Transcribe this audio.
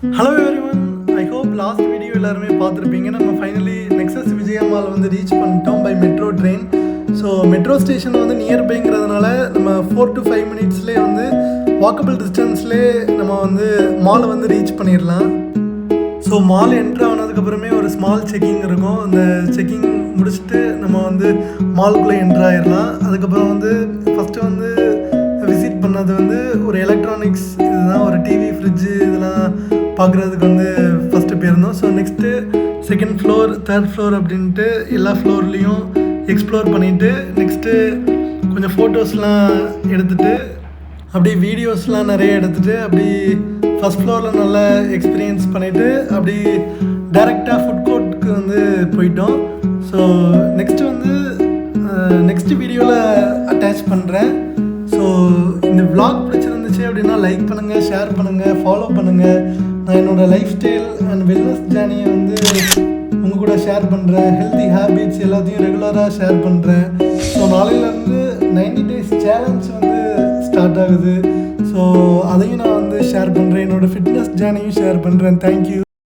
Hello everyone, I hope last video எல்லாருமே பார்த்துருப்பீங்க. நம்ம ஃபைனலி நெக்ஸஸ் விஜயா மால் வந்து ரீச் பண்ணிட்டோம் by metro train. So metro station வந்து நியர்பைங்கிறதுனால நம்ம 4 to 5 மினிட்ஸ்லேயே வந்து வாக்கபிள் டிஸ்டன்ஸ்லேயே நம்ம வந்து மாலை வந்து ரீச் பண்ணிடலாம். ஸோ மால் என்ட்ரு ஆனதுக்கப்புறமே ஒரு ஸ்மால் செக்கிங் இருக்கும். அந்த செக்கிங் முடிச்சுட்டு நம்ம வந்து மாலுக்குள்ளே என்ட்ரு ஆகிடலாம். அதுக்கப்புறம் வந்து ஃபஸ்ட்டு வந்து விசிட் பண்ணது வந்து ஒரு எலக்ட்ரானிக்ஸ், இதுதான் ஒரு டிவி, ஃப்ரிட்ஜு இதெல்லாம் பார்க்குறதுக்கு வந்து ஃபஸ்ட்டு போயிருந்தோம். So next second floor, third floor அப்படின்ட்டு எல்லா ஃப்ளோர்லேயும் எக்ஸ்ப்ளோர் பண்ணிவிட்டு நெக்ஸ்ட்டு கொஞ்சம் ஃபோட்டோஸ்லாம் எடுத்துகிட்டு அப்படி வீடியோஸ்லாம் நிறைய எடுத்துகிட்டு அப்படி ஃபஸ்ட் ஃப்ளோரில் நல்லா எக்ஸ்பீரியன்ஸ் பண்ணிவிட்டு அப்படி டைரெக்டாக ஃபுட் கோர்ட்டுக்கு வந்து போயிட்டோம். ஸோ நெக்ஸ்ட்டு வந்து நெக்ஸ்ட் வீடியோவில் அட்டாச் பண்ணுறேன். ஸோ இந்த விளாக் பிடிச்சிருந்துச்சு அப்படின்னா லைக் பண்ணுங்கள், ஷேர் பண்ணுங்கள், ஃபாலோ பண்ணுங்கள். நான் என்னோடய லைஃப் ஸ்டைல் அண்ட் வெல்னஸ் ஜேர்னியை வந்து உங்கள் கூட ஷேர் பண்ணுறேன். ஹெல்த்தி ஹேபிட்ஸ் எல்லாத்தையும் ரெகுலராக ஷேர் பண்ணுறேன். ஸோ நாளையிலேருந்து 90 days சேலஞ்ச் வந்து ஸ்டார்ட் ஆகுது. ஸோ அதையும் நான் வந்து ஷேர் பண்ணுறேன். என்னோடய ஃபிட்னஸ் ஜேர்னியும் ஷேர் பண்ணுறேன். தேங்க்யூ.